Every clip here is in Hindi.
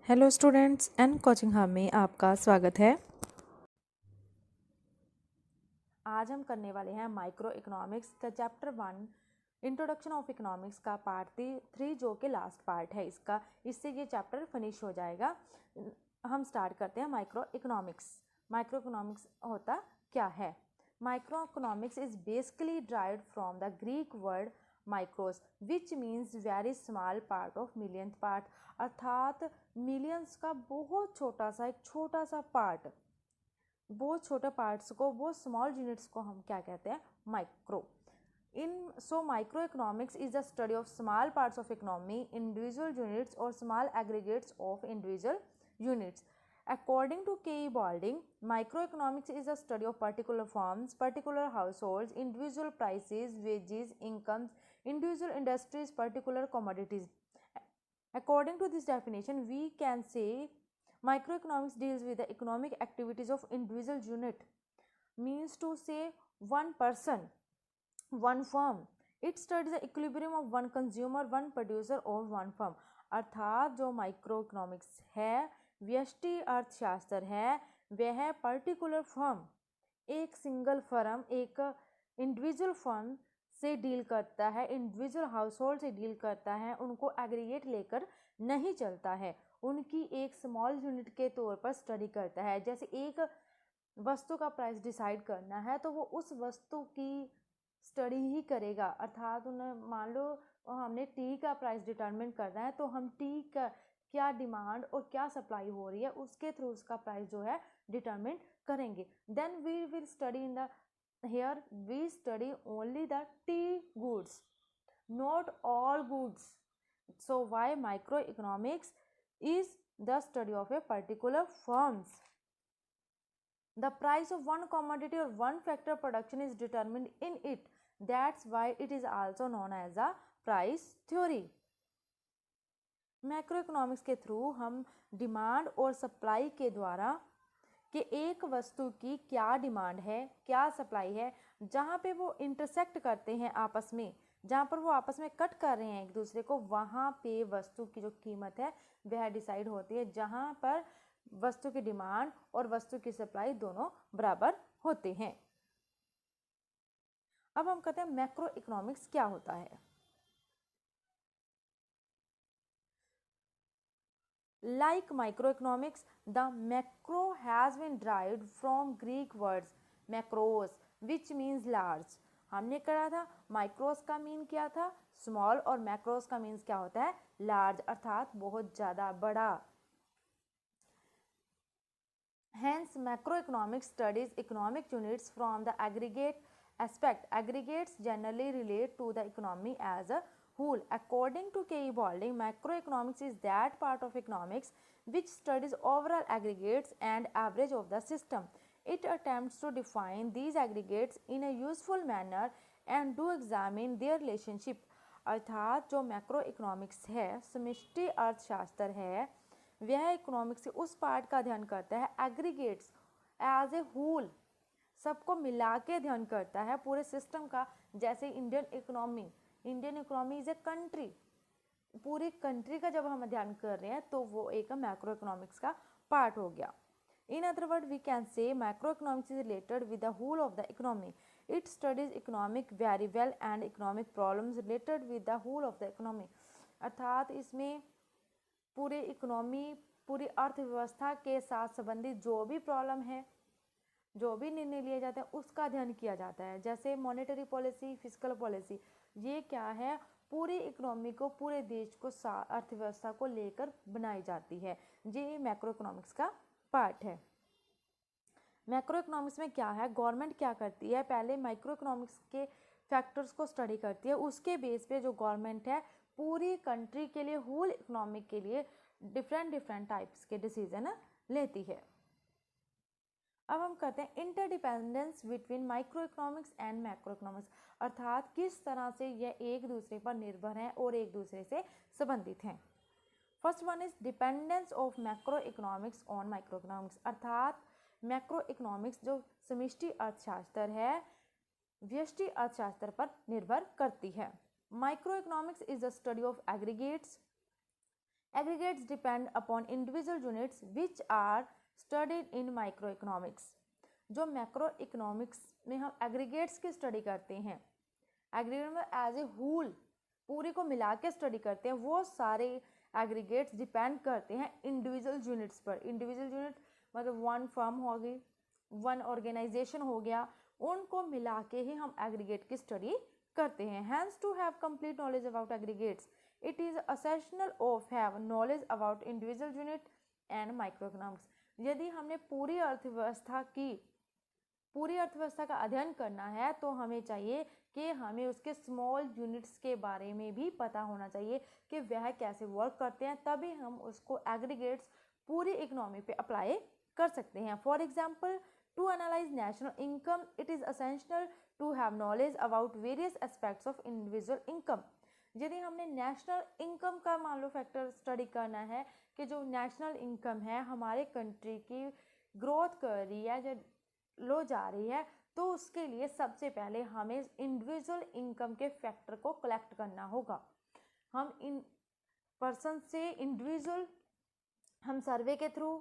Hello students and coaching hub में आपका स्वागत है। आज हम करने वाले हैं माइक्रो इकोनॉमिक्स का चैप्टर 1 इंट्रोडक्शन ऑफ इकोनॉमिक्स का पार्ट 3 जो कि लास्ट पार्ट है इसका। इससे ये चैप्टर फिनिश हो जाएगा। हम स्टार्ट करते हैं माइक्रो इकोनॉमिक्स। माइक्रो इकोनॉमिक्स होता क्या है? Micro economics is basically derived from the Greek word mikros which means very small part of millionth part, अर्थात मिलियंस का बहुत छोटा सा, एक छोटा सा पार्ट, बहुत छोटे पार्ट्स को, बहुत स्मॉल यूनिट्स को हम क्या कहते हैं? Micro. Micro economics is the study of small parts of economy, individual units और small aggregates of individual units. According to K. E. Balding, microeconomics is a study of particular firms, particular households, individual prices, wages, incomes, individual industries, particular commodities. According to this definition, we can say microeconomics deals with the economic activities of individual unit, means to say one person, one firm. It studies the equilibrium of one consumer, one producer or one firm. अर्थात जो माइक्रो इकोनॉमिक्स है, व्यष्टि अर्थशास्त्र है, वह पर्टिकुलर फर्म, एक सिंगल फर्म, एक इंडिविजुअल फर्म से डील करता है, इंडिविजुअल हाउस होल्ड से डील करता है, उनको एग्रीगेट लेकर नहीं चलता है, उनकी एक स्मॉल यूनिट के तौर पर स्टडी करता है। जैसे एक वस्तु का प्राइस डिसाइड करना है तो वो उस वस्तु की स्टडी ही करेगा। अर्थात उन्हें, मान लो हमने टी का प्राइस डिटरमिन करना है तो हम टी का क्या डिमांड और क्या सप्लाई हो रही है उसके थ्रू उसका प्राइस जो है डिटरमिन करेंगे। Then we will study in the here we study only the T goods, not all goods. So why microeconomics is the study of a particular firms. The price of one commodity or one factor production is determined in it. That's why it is also known as a price theory. Macro economics के थ्रू हम डिमांड और सप्लाई के द्वारा कि एक वस्तु की क्या डिमांड है, क्या सप्लाई है, जहाँ पे वो इंटरसेक्ट करते हैं आपस में, जहाँ पर वो आपस में कट कर रहे हैं एक दूसरे को, वहाँ पे वस्तु की जो कीमत है वह डिसाइड होती है, जहाँ पर वस्तु की डिमांड और वस्तु की सप्लाई दोनों बराबर होते हैं। अब हम कहते हैं मैक्रो इकोनॉमिक्स क्या होता है। Like microeconomics, the macro has been derived from Greek words macros, which means large. हमने कहा था माइक्रोस का मीन क्या था? स्मॉल, और मैक्रोस का मीन्स क्या होता है? लार्ज, अर्थात बहुत ज़्यादा बड़ा। Hence, macroeconomics studies economic units from the aggregate aspect. Aggregates generally relate to the economy as a whole. According to K. E. Balding, macroeconomics is that part of economics which studies overall aggregates and average of the system. It attempts to define these aggregates in a useful manner and to examine their relationship. अर्थात जो मैक्रो इकोनॉमिक्स है, समष्टि अर्थशास्त्र है, वह इकोनॉमिक्स के उस पार्ट का अध्ययन करता है, एग्रीगेट्स एज ए होल, सबको मिला के अध्ययन करता है पूरे सिस्टम का। जैसे Indian economy is a country, पूरी कंट्री का जब हम अध्ययन कर रहे हैं तो वो एक मैक्रो इकोनॉमिक्स का पार्ट हो गया। In other words, we can say macroeconomics is related with the whole of the economy. It studies economic very well and economic problems related with the whole of the economy. अर्थात इसमें पूरे इकोनॉमी, पूरी अर्थव्यवस्था के साथ संबंधित जो भी प्रॉब्लम है, जो भी निर्णय लिए जाते हैं उसका अध्ययन किया जाता है। जैसे मॉनेटरी पॉलिसी, फिजिकल पॉलिसी, ये क्या है? पूरी इकोनॉमी को, पूरे देश को, अर्थव्यवस्था को लेकर बनाई जाती है। ये मैक्रो इकोनॉमिक्स का पार्ट है। मैक्रो इकोनॉमिक्स में क्या है? गवर्नमेंट क्या करती है? पहले माइक्रो इकोनॉमिक्स के फैक्टर्स को स्टडी करती है, उसके बेस पे जो गवर्नमेंट है पूरी कंट्री के लिए, होल इकोनॉमिक के लिए डिफरेंट टाइप्स के डिसीजन लेती है। अब हम कहते हैं interdependence between micro economics and macro economics, अर्थात किस तरह से यह एक दूसरे पर निर्भर हैं और एक दूसरे से संबंधित हैं। First one is dependence of macro economics on micro economics, अर्थात मैक्रो इकोनॉमिक्स जो समष्टि अर्थशास्त्र है, व्यष्टि अर्थशास्त्र पर निर्भर करती है। Micro economics is the study of aggregates Aggregates depend upon individual units which are studied in microeconomics. जो मैक्रो इकोनॉमिक्स में हम एग्रीगेट्स की स्टडी करते हैं, एग्रीगेट में एज ए होल पूरी को मिला के स्टडी करते हैं, वो सारे एग्रीगेट्स डिपेंड करते हैं इंडिविजुअल यूनिट्स पर। इंडिविजुअल यूनिट मतलब वन फर्म हो गई, वन ऑर्गेनाइजेशन हो गया, उनको मिला के ही हम एग्रीगेट की स्टडी करते हैं। Hence to have complete knowledge about aggregates it is essential of have knowledge about individual unit and micro economics. यदि हमने पूरी अर्थव्यवस्था का अध्ययन करना है तो हमें चाहिए कि हमें उसके स्मॉल यूनिट्स के बारे में भी पता होना चाहिए कि वह कैसे वर्क करते हैं, तभी हम उसको एग्रीगेट्स पूरी इकोनॉमी पे अप्लाई कर सकते हैं। For example, to analyse national income it is essential to have knowledge about various aspects of individual income. यदि हमने नेशनल इनकम का मान लो फैक्टर स्टडी करना है कि जो नेशनल इनकम है हमारे कंट्री की ग्रोथ कर रही है या लो जा रही है, तो उसके लिए सबसे पहले हमें इंडिविजुअल इनकम के फैक्टर को कलेक्ट करना होगा। हम इन पर्सन से इंडिविजुअल हम सर्वे के थ्रू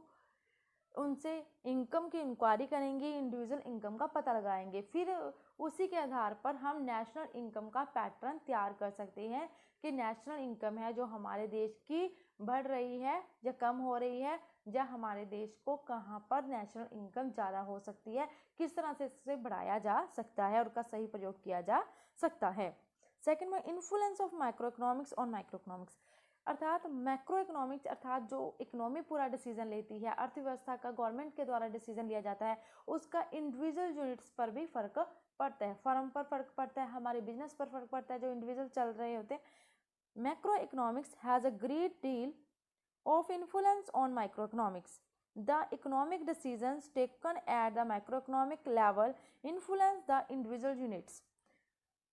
उनसे इनकम की इंक्वायरी करेंगे, इंडिविजुअल इनकम का पता लगाएंगे, फिर उसी के आधार पर हम नेशनल इनकम का पैटर्न तैयार कर सकते हैं कि नेशनल इनकम है जो हमारे देश की बढ़ रही है या कम हो रही है, या हमारे देश को कहाँ पर नेशनल इनकम ज़्यादा हो सकती है, किस तरह से इसे बढ़ाया जा सकता है और उसका सही प्रयोग किया जा सकता है। सेकेंड में influence of micro economics on micro economics, अर्थात मैक्रो इकोनॉमिक्स अर्थात जो इकोनॉमी पूरा डिसीजन लेती है, अर्थव्यवस्था का गवर्नमेंट के द्वारा डिसीजन लिया जाता है, उसका इंडिविजुअल यूनिट्स पर भी फर्क पड़ता है, फर्म पर फर्क पड़ता है, हमारे बिजनेस पर फर्क पड़ता है जो इंडिविजुअल चल रहे होते हैं। Macro economics has a great deal of influence on microeconomics. The economic decisions taken at the macroeconomic level influence the individual units.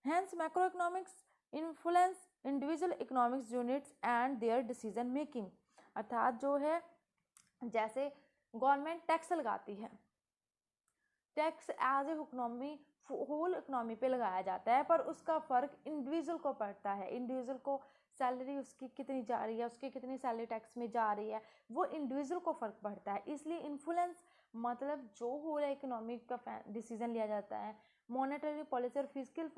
Hence, macroeconomics influence individual economics units and their decision making. अर्थात जो है जैसे गवर्नमेंट टैक्स लगाती है, tax as a economy whole economy पे लगाया जाता है, पर उसका फ़र्क इंडिविजुअल को पड़ता है। इंडिविजुअल को सैलरी उसकी कितनी जा रही है, उसकी कितनी सैलरी टैक्स में जा रही है, वो इंडिविजुअल को फ़र्क पड़ता है। इसलिए इन्फ्लुएंस मतलब जो होल इकोनॉमी का डिसीजन लिया जाता है, मॉनेटरी पॉलिसी और फिजिकल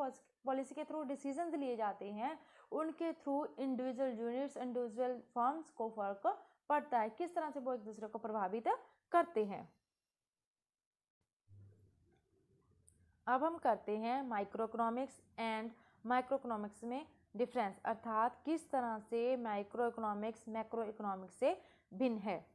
पॉलिसी के थ्रू डिसीजंस लिए जाते हैं, उनके through individual units individual firms को फ़र्क पड़ता है, किस तरह से वो एक दूसरे को प्रभावित करते हैं। अब हम करते हैं micro economics and micro economics में डिफरेंस, अर्थात किस तरह से माइक्रो इकोनॉमिक्स मैक्रो इकोनॉमिक्स से भिन्न है।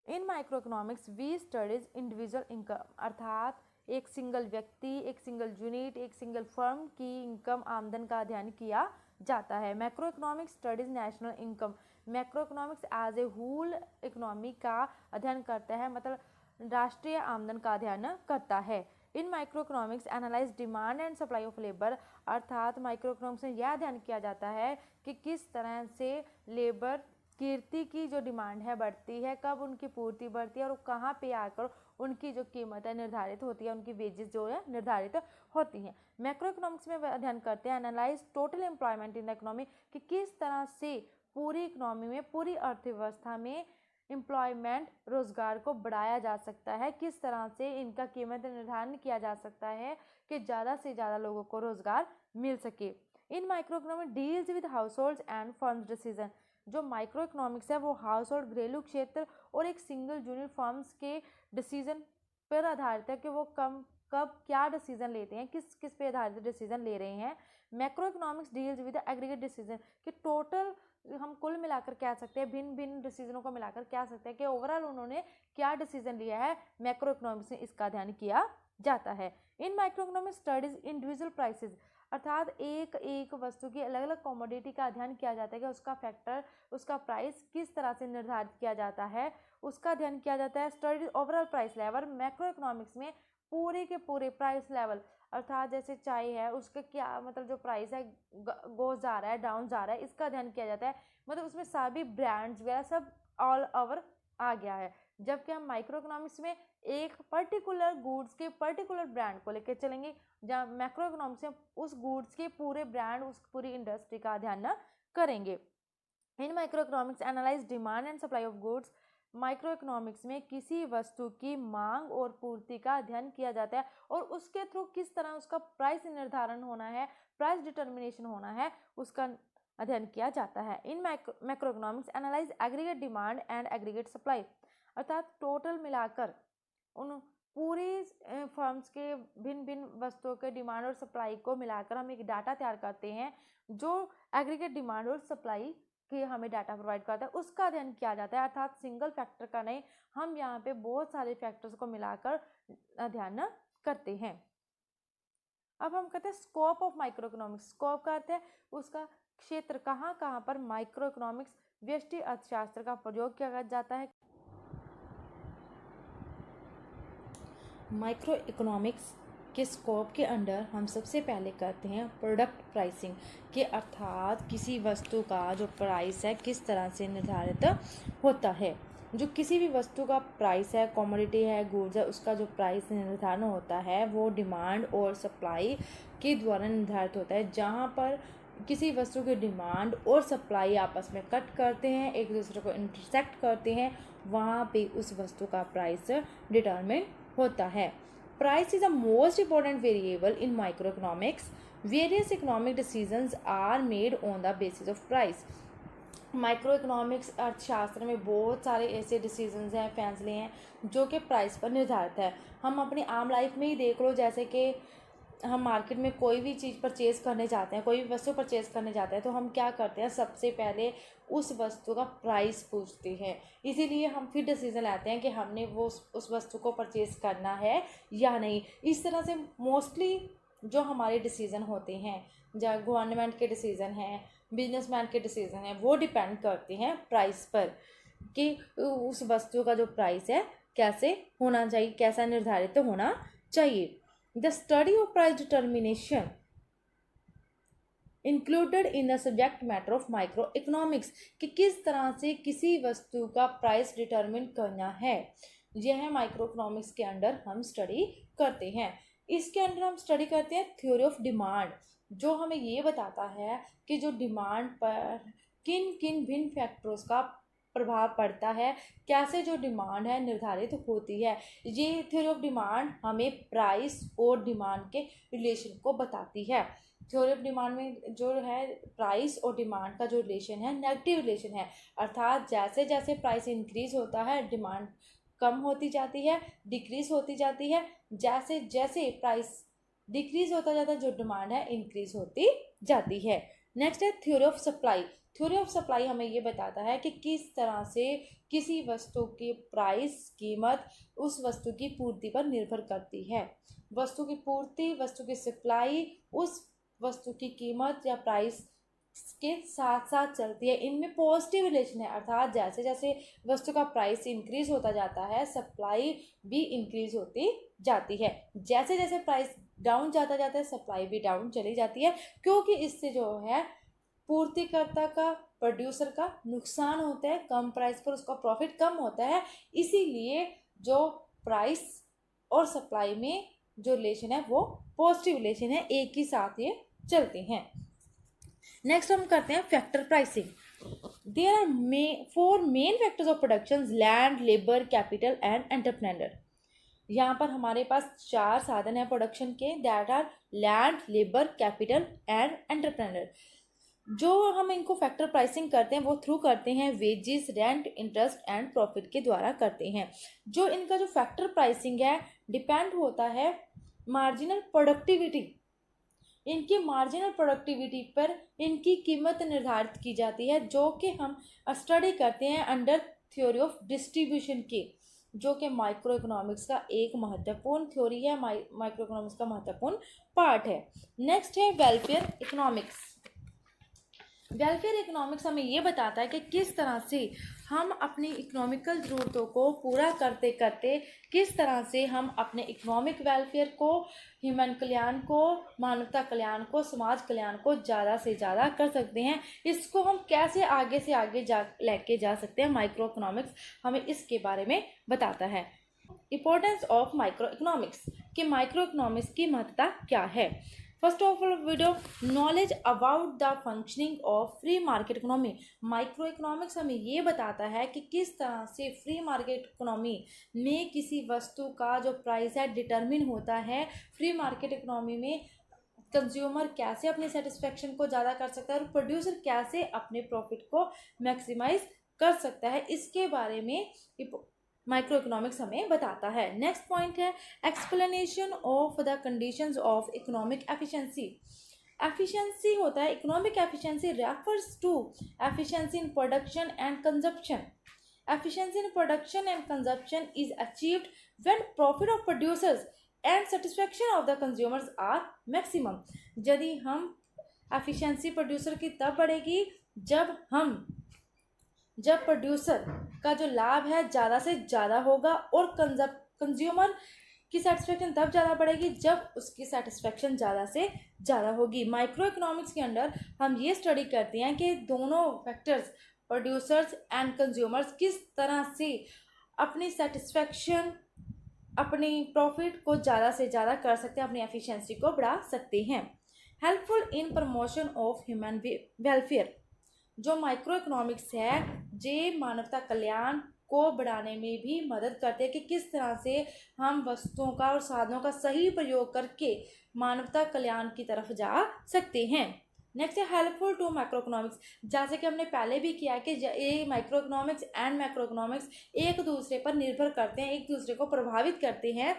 In micro economics we studies individual income, अर्थात एक सिंगल व्यक्ति, एक सिंगल यूनिट, एक सिंगल फर्म की इनकम आमदन का अध्ययन किया जाता है। Macro economics studies national income, macro economics as a whole economy का अध्ययन करता है, मतलब राष्ट्रीय आमदन का अध्ययन करता है। In micro economics analyse demand and supply of labour, अर्थात माइक्रो इकोनॉमिक्स में यह अध्ययन किया जाता है कि किस तरह से लेबर कीर्ति की जो डिमांड है बढ़ती है, कब उनकी पूर्ति बढ़ती है और कहाँ पे आकर उनकी जो कीमत है निर्धारित होती है, उनकी वेजेस जो है निर्धारित होती हैं। मैक्रो इकोनॉमिक्स में अध्ययन करते हैं analyse total employment in the economy, कि किस तरह से पूरी इकोनॉमी में, पूरी अर्थव्यवस्था में एम्प्लॉयमेंट रोजगार को बढ़ाया जा सकता है, किस तरह से इनका कीमत निर्धारण किया जा सकता है कि ज़्यादा से ज़्यादा लोगों को रोजगार मिल सके। In micro economic deals with household and firms decision, जो माइक्रो इकोनॉमिक्स है वो हाउस होल्ड, घरेलू क्षेत्र और एक सिंगल यूनिट फर्म्स के डिसीजन पर आधारित है कि वो कब क्या डिसीजन लेते हैं, किस किस पे आधारित डिसीजन ले रहे हैं। Macro economics deals with aggregate decision, कि टोटल हम कुल मिलाकर कह सकते हैं, भिन्न भिन्न डिसीजनों को मिलाकर कह सकते हैं कि ओवरऑल उन्होंने क्या डिसीजन लिया है, मैक्रो इकोनॉमिक्स में इसका अध्ययन किया जाता है। In micro economics studies individual prices, अर्थात एक एक वस्तु की अलग अलग कमोडिटी का अध्ययन किया जाता है कि उसका फैक्टर, उसका प्राइस किस तरह से निर्धारित किया जाता है, उसका अध्ययन किया जाता है। Studies overall price level, macro economics में पूरे के पूरे प्राइस लेवल, अर्थात जैसे चाय है उसका क्या मतलब जो प्राइस है गोज जा रहा है, डाउन जा रहा है, इसका अध्ययन किया जाता है, मतलब उसमें सभी ब्रांड्स वगैरह सब ऑल ओवर आ गया है। जबकि हम माइक्रो इकोनॉमिक्स में एक पर्टिकुलर गुड्स के पर्टिकुलर ब्रांड को लेकर चलेंगे, जहाँ मैक्रो इकोनॉमिक्स में उस गुड्स के पूरे ब्रांड, उस पूरी इंडस्ट्री का अध्ययन करेंगे। In micro economics analyse demand and supply of goods. Micro economics में किसी वस्तु की मांग और पूर्ति का अध्ययन किया जाता है और उसके थ्रू किस तरह उसका प्राइस निर्धारण होना है, प्राइस डिटर्मिनेशन होना है, उसका अध्ययन किया जाता है। इन macro economics analyse aggregate demand and aggregate supply, अर्थात टोटल मिलाकर उन पूरी फर्म्स के भिन्न भिन्न वस्तुओं के डिमांड और सप्लाई को मिलाकर हम एक डाटा तैयार करते हैं जो एग्रीगेट डिमांड और सप्लाई के हमें डाटा प्रोवाइड करता है, उसका अध्ययन किया जाता है। अर्थात सिंगल फैक्टर का नहीं, हम यहाँ पे बहुत सारे फैक्टर्स को मिलाकर अध्ययन करते हैं। अब हम कहते हैं scope of micro economics. Scope का अर्थ है उसका क्षेत्र, कहाँ कहाँ पर माइक्रो इकोनॉमिक्स व्यष्टि अर्थशास्त्र का प्रयोग किया जाता है। माइक्रो इकोनॉमिक्स के स्कोप के अंडर हम सबसे पहले करते हैं प्रोडक्ट प्राइसिंग के, अर्थात किसी वस्तु का जो प्राइस है किस तरह से निर्धारित होता है। जो किसी भी वस्तु का प्राइस है, कमोडिटी है, गुड्स है, उसका जो प्राइस निर्धारण होता है वो डिमांड और सप्लाई के द्वारा निर्धारित होता है। जहाँ पर किसी वस्तु की डिमांड और सप्लाई आपस में कट करते हैं, एक दूसरे को इंटरसेक्ट करते हैं, वहाँ पे उस वस्तु का प्राइस डिटरमिन होता है। Price is the most important variable in micro economics. Various economic decisions are made on the basis of price. Micro economics अर्थशास्त्र में बहुत सारे ऐसे डिसीजंस हैं, फैसले हैं जो कि प्राइस पर निर्धारित है। हम अपनी आम लाइफ में ही देख लो, जैसे कि हम मार्केट में कोई भी चीज़ परचेज़ करने जाते हैं, कोई भी वस्तु परचेज़ करने जाते हैं, तो हम क्या करते हैं, सबसे पहले उस वस्तु का प्राइस पूछते हैं। इसीलिए हम फिर डिसीजन लेते हैं कि हमने वो उस वस्तु को परचेज़ करना है या नहीं। इस तरह से मोस्टली जो हमारे डिसीज़न होते हैं, जहाँ गवर्नमेंट के डिसीज़न हैं, बिजनेसमैन के डिसीज़न हैं, वो डिपेंड करते हैं प्राइस पर कि उस वस्तु का जो प्राइस है कैसे होना चाहिए, कैसा निर्धारित होना चाहिए। The study of price determination included in the subject matter of microeconomics कि किस तरह से किसी वस्तु का प्राइस डिटरमिन करना है, यह माइक्रो इकोनॉमिक्स के अंडर हम स्टडी करते हैं। इसके अंडर हम स्टडी करते हैं थ्योरी ऑफ डिमांड, जो हमें ये बताता है कि जो डिमांड पर किन किन भिन्न फैक्टर्स का प्रभाव पड़ता है, कैसे जो डिमांड है निर्धारित होती है। ये थ्योरी ऑफ डिमांड हमें प्राइस और डिमांड के रिलेशन को बताती है। थ्योरी ऑफ डिमांड में जो है प्राइस और डिमांड का जो रिलेशन है नेगेटिव रिलेशन है, अर्थात जैसे जैसे प्राइस इंक्रीज होता है डिमांड कम होती जाती है, डिक्रीज होती जाती है। जैसे जैसे प्राइस डिक्रीज होता जाता है जो डिमांड है इंक्रीज होती जाती है। नेक्स्ट है theory of supply. Theory of supply हमें ये बताता है कि किस तरह से किसी वस्तु की प्राइस, कीमत उस वस्तु की पूर्ति पर निर्भर करती है। वस्तु की पूर्ति, वस्तु की सप्लाई उस वस्तु की कीमत या प्राइस के साथ साथ चलती है। इनमें पॉजिटिव रिलेशन है, अर्थात जैसे जैसे वस्तु का प्राइस इंक्रीज होता जाता है सप्लाई भी इंक्रीज होती जाती है। जैसे जैसे प्राइस डाउन जाता जाता है सप्लाई भी डाउन चली जाती है, क्योंकि इससे जो है पूर्तिकर्ता का, प्रोड्यूसर का नुकसान होता है, कम प्राइस पर उसका प्रॉफिट कम होता है। इसीलिए जो प्राइस और सप्लाई में जो रिलेशन है वो पॉजिटिव रिलेशन है, एक ही साथ ये चलते हैं। नेक्स्ट हम करते हैं factor pricing. There are 4 main factors of production: land, labour, capital and entrepreneur. यहाँ पर हमारे पास 4 साधन है प्रोडक्शन के, that are land, labour, capital and entrepreneur. जो हम इनको फैक्टर प्राइसिंग करते हैं वो थ्रू करते हैं wages, rent, interest and profit के द्वारा करते हैं। जो इनका जो फैक्टर प्राइसिंग है डिपेंड होता है मार्जिनल प्रोडक्टिविटी, इनकी मार्जिनल प्रोडक्टिविटी पर इनकी कीमत निर्धारित की जाती है, जो कि हम स्टडी करते हैं अंडर थ्योरी ऑफ डिस्ट्रीब्यूशन के, जो कि माइक्रो इकोनॉमिक्स का एक महत्वपूर्ण थ्योरी है, माइक्रो इकोनॉमिक्स का महत्वपूर्ण पार्ट है। नेक्स्ट है वेलफेयर इकोनॉमिक्स। वेलफेयर इकोनॉमिक्स हमें ये बताता है कि किस तरह से हम अपनी इकोनॉमिकल ज़रूरतों को पूरा करते करते किस तरह से हम अपने इकोनॉमिक वेलफेयर को, ह्यूमन कल्याण को, मानवता कल्याण को, समाज कल्याण को ज़्यादा से ज़्यादा कर सकते हैं। इसको हम कैसे आगे से आगे लेके जा सकते हैं, माइक्रो इकोनॉमिक्स हमें इसके बारे में बताता है। इंपॉर्टेंस ऑफ माइक्रो इकोनॉमिक्स कि माइक्रो इकोनॉमिक्स की महत्ता क्या है। First of all video knowledge about the functioning of free market economy. Micro economics हमें ये बताता है कि किस तरह से फ्री मार्केट इकोनॉमी में किसी वस्तु का जो प्राइस है डिटरमिन होता है। फ्री मार्केट इकोनॉमी में कंज्यूमर कैसे अपने सेटिस्फेक्शन को ज़्यादा कर सकता है और प्रोड्यूसर कैसे अपने प्रॉफिट को मैक्सिमाइज कर सकता है, इसके बारे में माइक्रो इकोनॉमिक्स हमें बताता है। नेक्स्ट पॉइंट है explanation of the conditions of economic efficiency. Efficiency होता है, economic efficiency refers to efficiency in production and consumption. Efficiency in production and consumption is achieved when profit of producers and satisfaction of the consumers are maximum। यदि हम efficiency प्रोड्यूसर की तब बढ़ेगी जब प्रोड्यूसर का जो लाभ है ज़्यादा से ज़्यादा होगा, और कंज्यूमर की सेटिस्फेक्शन तब ज़्यादा बढ़ेगी जब उसकी सेटिस्फेक्शन ज़्यादा से ज़्यादा होगी। माइक्रो इकोनॉमिक्स के अंदर हम ये स्टडी करते हैं कि दोनों फैक्टर्स प्रोड्यूसर्स एंड कंज्यूमर्स किस तरह से अपनी सेटिस्फेक्शन, अपनी प्रॉफिट को ज़्यादा से ज़्यादा कर सकते हैं, अपनी एफिशिएंसी को बढ़ा सकते हैं। Helpful in promotion of human welfare. जो माइक्रो इकोनॉमिक्स है ये मानवता कल्याण को बढ़ाने में भी मदद करते हैं कि किस तरह से हम वस्तुओं का और साधनों का सही प्रयोग करके मानवता कल्याण की तरफ जा सकते हैं। नेक्स्ट है हेल्पफुल टू माइक्रो इकोनॉमिक्स। जैसे कि हमने पहले भी किया कि ये micro economics and macro economics एक दूसरे पर निर्भर करते हैं, एक दूसरे को प्रभावित करते हैं।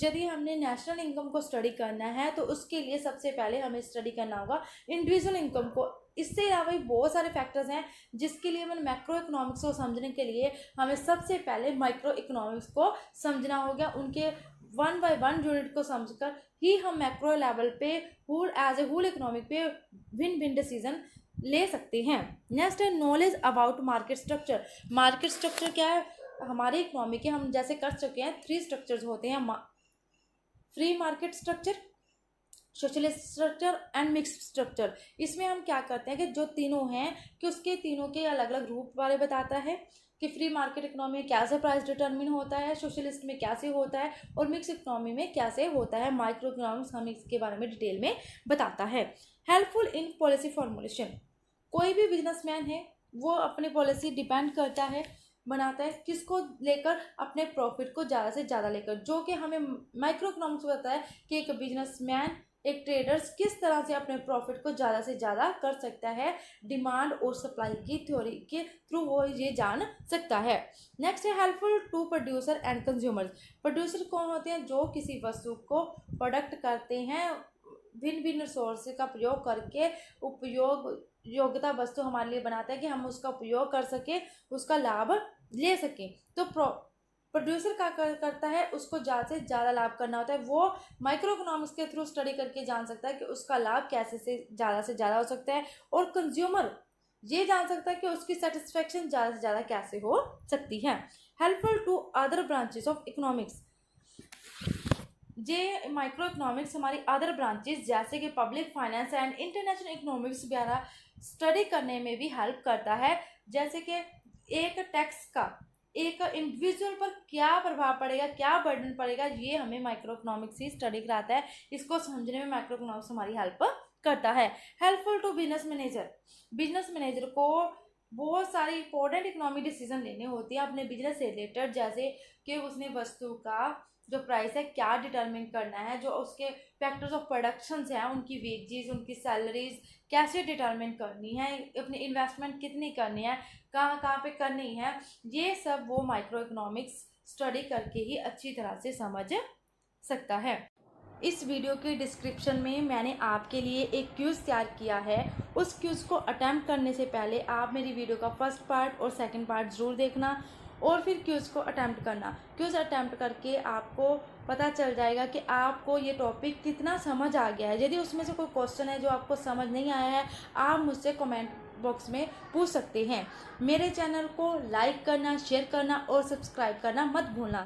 यदि हमने नेशनल इनकम को स्टडी करना है तो उसके लिए सबसे पहले हमें स्टडी करना होगा इंडिविजुअल इनकम को। इससे अलावा भी बहुत सारे फैक्टर्स हैं जिसके लिए हमें मैक्रो इकोनॉमिक्स को समझने के लिए हमें सबसे पहले माइक्रो इकोनॉमिक्स को समझना होगा। उनके वन बाय वन यूनिट को समझकर ही हम मैक्रो लेवल पे एज ए होल इकोनॉमिक पे भिन्न डिसीजन ले सकते हैं। नेक्स्ट है knowledge about market structure. Market structure क्या है हमारी इकोनॉमी के, हम जैसे कर चुके हैं 3 स्ट्रक्चर्स होते हैं, free market structure, socialist structure and mixed structure. इसमें हम क्या करते हैं कि जो तीनों हैं कि उसके तीनों के अलग अलग रूप बारे बताता है कि फ्री मार्केट इकोनॉमी में कैसे प्राइस डिटरमिन होता है, सोशलिस्ट में कैसे होता है और मिक्स इकोनॉमी में कैसे होता है। माइक्रो इकोनॉमिक्स हमें इसके बारे में डिटेल में बताता है। Helpful in policy formulation. कोई भी बिजनेसमैन है वो अपनी पॉलिसी डिपेंड करता है, बनाता है किसको लेकर, अपने प्रॉफिट को ज़्यादा से ज़्यादा लेकर, जो कि हमें माइक्रो इकोनॉमिक्स बताता है कि एक बिजनेसमैन, एक ट्रेडर्स किस तरह से अपने प्रॉफिट को ज़्यादा से ज़्यादा कर सकता है। डिमांड और सप्लाई की थ्योरी के थ्रू वो ये जान सकता है। नेक्स्ट है helpful to producer and consumers. Producer कौन होते हैं? जो किसी वस्तु को प्रोडक्ट करते हैं, भिन्न भिन्न सोर्स का प्रयोग करके उपयोग योग्यता वस्तु हमारे लिए बनाता है कि हम उसका उपयोग कर सके, उसका लाभ ले सकें। तो प्रोड्यूसर क्या करता है, उसको ज़्यादा से ज़्यादा लाभ करना होता है। वो माइक्रो इकोनॉमिक्स के थ्रू स्टडी करके जान सकता है कि उसका लाभ कैसे से ज़्यादा हो सकता है, और कंज्यूमर ये जान सकता है कि उसकी सेटिस्फेक्शन ज़्यादा से ज़्यादा कैसे हो सकती है। Helpful to other branches of economics. ये माइक्रो इकोनॉमिक्स हमारी अदर ब्रांचेस जैसे कि public finance and international economics वगैरह स्टडी करने में भी हेल्प करता है। जैसे कि एक टैक्स का एक इंडिविजुअल पर क्या प्रभाव पड़ेगा, क्या बर्डन पड़ेगा, ये हमें माइक्रो इकोनॉमिक्स ही स्टडी कराता है। इसको समझने में माइक्रो इकोनॉमिक्स हमारी हेल्प करता है। Helpful to business manager. Business manager को बहुत सारी इंपॉर्टेंट इकोनॉमिक डिसीजन लेने होते हैं अपने बिजनेस से रिलेटेड, जैसे कि उसने वस्तु का जो प्राइस है क्या डिटरमिन करना है, जो उसके फैक्टर्स ऑफ प्रोडक्शन हैं, उनकी वेजेस, उनकी सैलरीज कैसे डिटरमिन करनी है, अपनी इन्वेस्टमेंट कितनी करनी है, कहाँ पे करनी है, ये सब वो माइक्रो इकोनॉमिक्स स्टडी करके ही अच्छी तरह से समझ सकता है। इस वीडियो के डिस्क्रिप्शन में मैंने आपके लिए एक क्विज़ तैयार किया है। उस क्विज़ को अटैम्प्ट करने से पहले आप मेरी वीडियो का फर्स्ट पार्ट और सेकंड पार्ट ज़रूर देखना और फिर क्विज़ को अटैम्प्ट करना। क्विज़ अटैम्प्ट करके आपको पता चल जाएगा कि आपको ये टॉपिक कितना समझ आ गया है। यदि उसमें से कोई क्वेश्चन है जो आपको समझ नहीं आया है, आप मुझसे कमेंट बॉक्स में पूछ सकते हैं। मेरे चैनल को लाइक करना, शेयर करना और सब्सक्राइब करना मत भूलना।